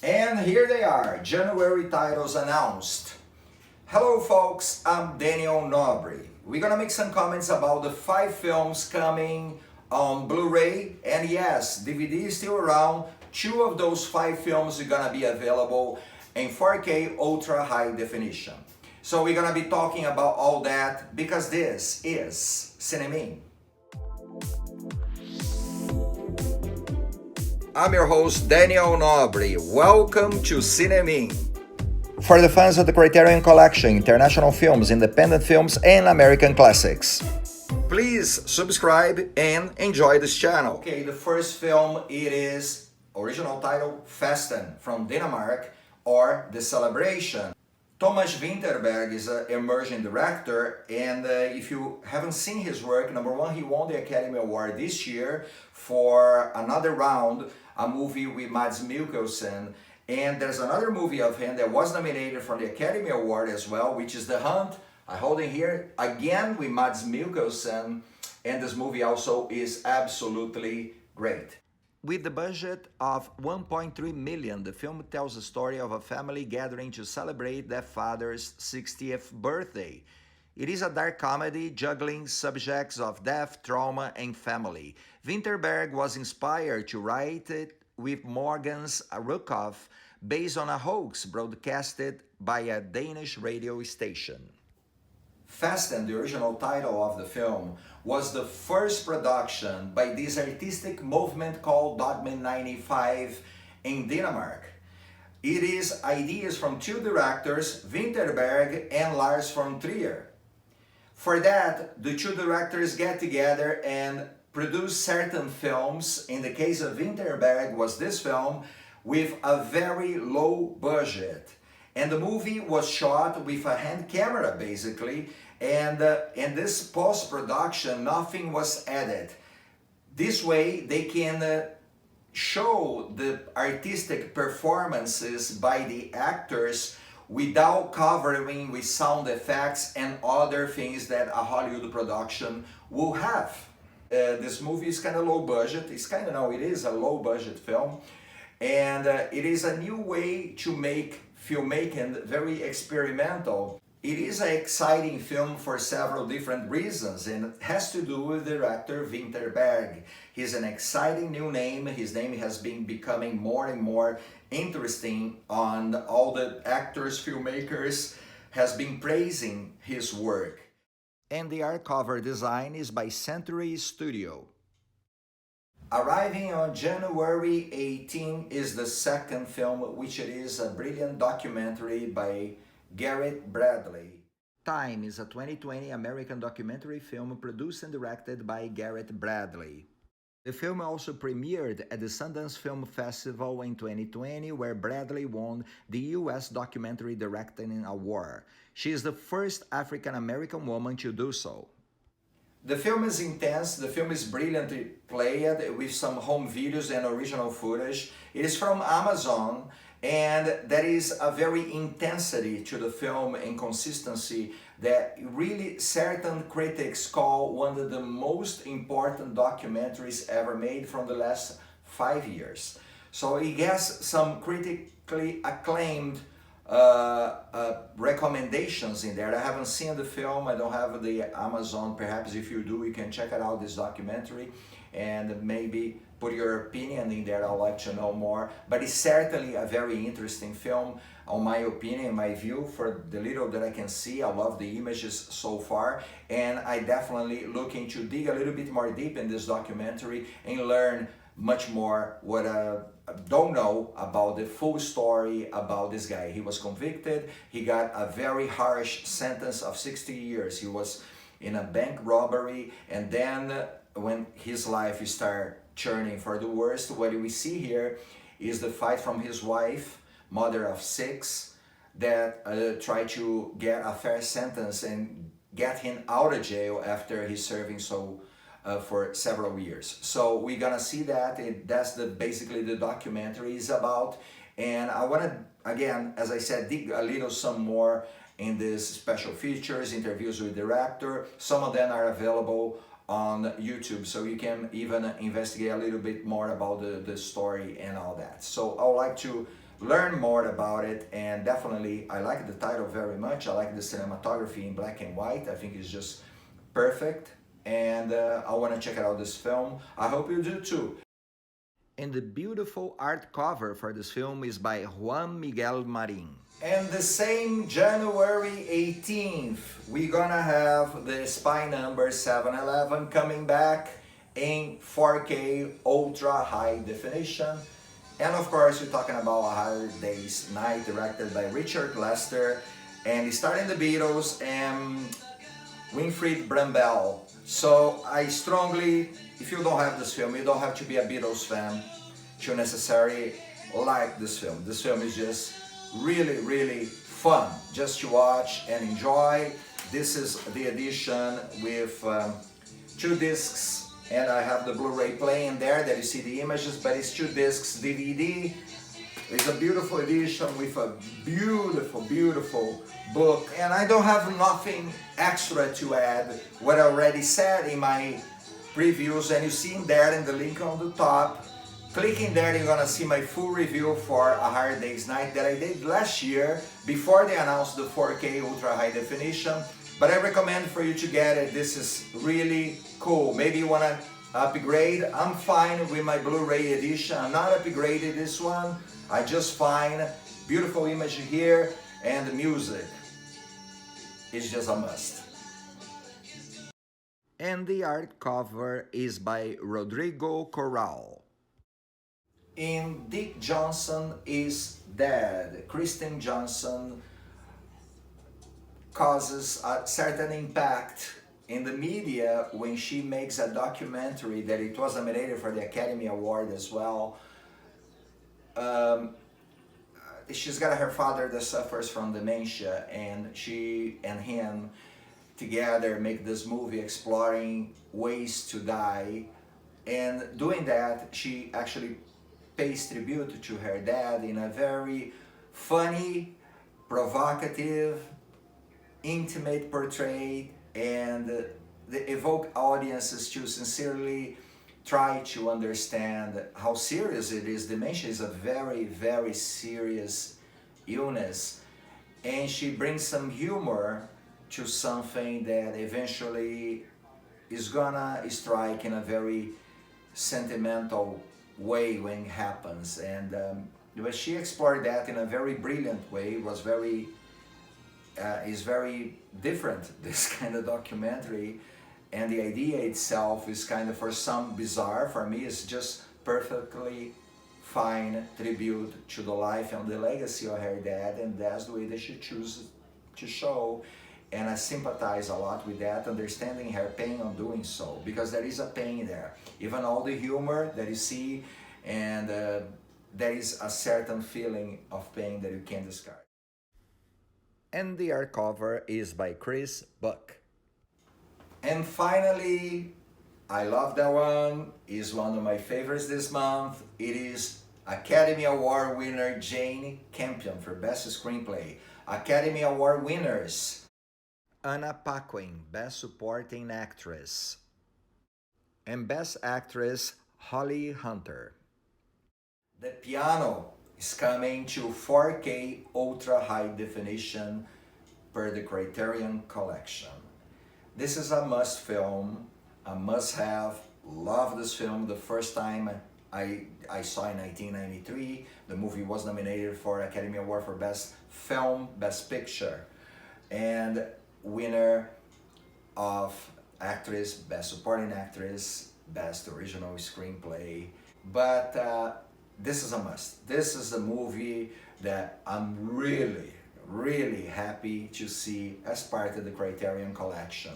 And here they are, January titles announced. Hello folks, I'm Daniel Nobre. We're gonna make some comments about the 5 films coming on Blu-ray, and yes, DVD is still around. 2 of those 5 films are gonna be available in 4K ultra high definition. So we're gonna be talking about all that because this is CINEMIN. I'm your host, Daniel Nobre. Welcome to CINEMIN. For the fans of the Criterion Collection, international films, independent films, and American classics. Please subscribe and enjoy this channel. Okay, the first film, it is original title, Festen, from Denmark, or The Celebration. Thomas Vinterberg is an emerging director, and if you haven't seen his work, number one, he won the Academy Award this year for Another Round, a movie with Mads Mikkelsen, and there's another movie of him that was nominated for the Academy Award as well, which is The Hunt. I hold it here, again with Mads Mikkelsen, and this movie also is absolutely great. With the budget of 1.3 million, the film tells the story of a family gathering to celebrate their father's 60th birthday. It is a dark comedy juggling subjects of death, trauma, and family. Vinterberg was inspired to write it with Morgan's Rukov based on a hoax broadcasted by a Danish radio station. Festen, the original title of the film, was the first production by this artistic movement called Dogmen 95 in Denmark. It is ideas from 2 directors, Vinterberg and Lars von Trier. For that, the 2 directors get together and produce certain films. In the case of Vinterberg was this film with a very low budget. And the movie was shot with a hand camera basically, and in this post-production nothing was added. This way they can show the artistic performances by the actors without covering with sound effects and other things that a Hollywood production will have. This movie is kind of low budget, it is a low budget film, and it is a new way to make filmmaking very experimental. It is an exciting film for several different reasons, and it has to do with director Vinterberg. He's an exciting new name. His name has been becoming more and more interesting on all the actors, filmmakers has been praising his work. And the art cover design is by Century Studio. Arriving on January 18 is the second film, which it is a brilliant documentary by GARRETT Bradley. Time is a 2020 American documentary film produced and directed by GARRETT Bradley. The film also premiered at the Sundance Film Festival in 2020, where Bradley won the U.S. Documentary Directing Award. She is the first African-American woman to do so. The film is intense, the film is brilliantly played with some home videos and original footage. It is from Amazon, and there is a very intensity to the film and consistency that really certain critics call one of the most important documentaries ever made from the last 5 years. So it gets some critically acclaimed recommendations in there. I haven't seen the film, I don't have the Amazon. Perhaps if you do, you can check it out, this documentary, and maybe put your opinion in there. I'd like to know more, but it's certainly a very interesting film, on my opinion, my view. For the little that I can see, I love the images so far, and I definitely looking to dig a little bit more deep in this documentary and learn much more what I don't know about the full story about this guy. He was convicted, he got a very harsh sentence of 60 years. He was in a bank robbery, and then when his life started churning for the worst, what we see here is the fight from his wife, mother of 6, that tried to get a fair sentence and get him out of jail after he's serving for several years. So we're gonna see that. That's basically the documentary is about. And I want to, again, as I said, dig a little some more in these special features, interviews with director. Some of them are available on YouTube, so you can even investigate a little bit more about the story and all that. So I would like to learn more about it. And definitely, I like the title very much. I like the cinematography in black and white. I think it's just perfect. And I want to check out this film. I hope you do too. And the beautiful art cover for this film is by Juan Miguel Marin. And the same January 18th, we're gonna have the Spy Number 711 coming back in 4K ultra high definition. And of course, we're talking about A Hard Day's Night, directed by Richard Lester, and starring the Beatles and Winfried Brambell. So I strongly, if you don't have this film, you don't have to be a Beatles fan to necessarily like this film. This film is just really, really fun just to watch and enjoy. This is the edition with 2 discs, and I have the Blu-ray playing there that you see the images, but it's 2 discs DVD. It's a beautiful edition with a beautiful, beautiful book, and I don't have nothing extra to add what I already said in my previews, and you see in there in the link on the top. Clicking there, you're gonna see my full review for A Hard Day's Night that I did last year before they announced the 4K ultra high definition. But I recommend for you to get it. This is really cool. Maybe you wanna upgrade. I'm fine with my Blu-ray edition. I'm not upgraded this one. I just find beautiful image here, and the music is just a must. And the art cover is by Rodrigo Corral. In Dick Johnson is Dead, Kristen Johnson causes a certain impact in the media when she makes a documentary that it was nominated for the Academy Award as well. She's got her father that suffers from dementia, and she and him together make this movie exploring ways to die. And doing that, she actually pays tribute to her dad in a very funny, provocative, intimate portrait, and they evoke audiences to sincerely try to understand how serious it is. Dementia is a very, very serious illness, and she brings some humor to something that eventually is gonna strike in a very sentimental way when it happens. And but she explored that in a very brilliant way. It was very is very different, this kind of documentary, and the idea itself is kind of, for some, bizarre. For me, it's just perfectly fine tribute to the life and the legacy of her dad, and that's the way that she chooses to show. And I sympathize a lot with that, understanding her pain on doing so, because there is a pain there. Even all the humor that you see, and there is a certain feeling of pain that you can't discard. And the art cover is by Chris Buck. And finally, I love that one, is one of my favorites this month. It is Academy Award winner Jane Campion for Best Screenplay. Academy Award winners: Anna Paquin, Best Supporting Actress, and Best Actress, Holly Hunter. The Piano is coming to 4K ultra high definition per the Criterion Collection. This is a must film, a must have. Love this film. The first time I saw in 1993. The movie was nominated for Academy Award for Best Film, Best Picture, and winner of Actress, Best Supporting Actress, Best Original Screenplay. But this is a must. This is a movie that I'm really, really happy to see as part of the Criterion Collection.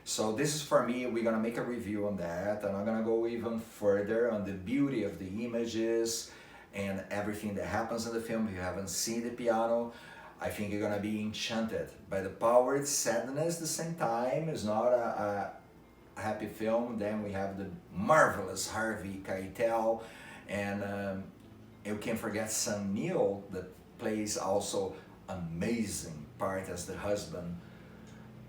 So this is, for me, we're gonna make a review on that, and I'm gonna go even further on the beauty of the images and everything that happens in the film. If you haven't seen The Piano, I think you're gonna be enchanted by the power, sadness at the same time. It's not a happy film. Then we have the marvelous Harvey Keitel, and you can't forget son Neill, that plays also amazing part as the husband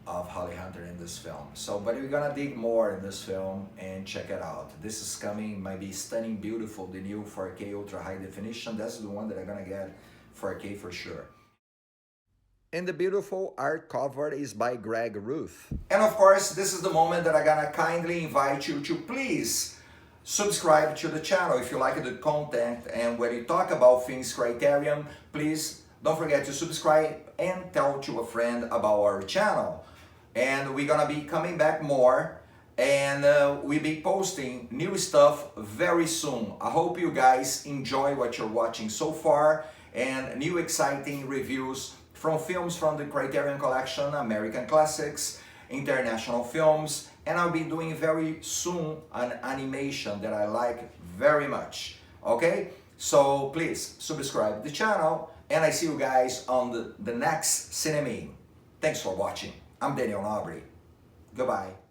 of Holly Hunter in this film. So, but we're gonna dig more in this film and check it out. This is coming, might be stunning, beautiful, the new 4K ultra high definition. That's the one that I'm gonna get 4K for sure. And the beautiful art cover is by Greg Ruth. And of course, this is the moment that I'm gonna kindly invite you to please subscribe to the channel if you like the content, and when you talk about things Criterion, please don't forget to subscribe and tell to a friend about our channel. And we're gonna be coming back more, and we'll be posting new stuff very soon. I hope you guys enjoy what you're watching so far, and new exciting reviews from films from the Criterion Collection, American Classics, international films, and I'll be doing very soon an animation that I like very much. Okay, so please subscribe to the channel, and I see you guys on the next CINEMIN. Thanks for watching. I'm Neill Nobre. Goodbye.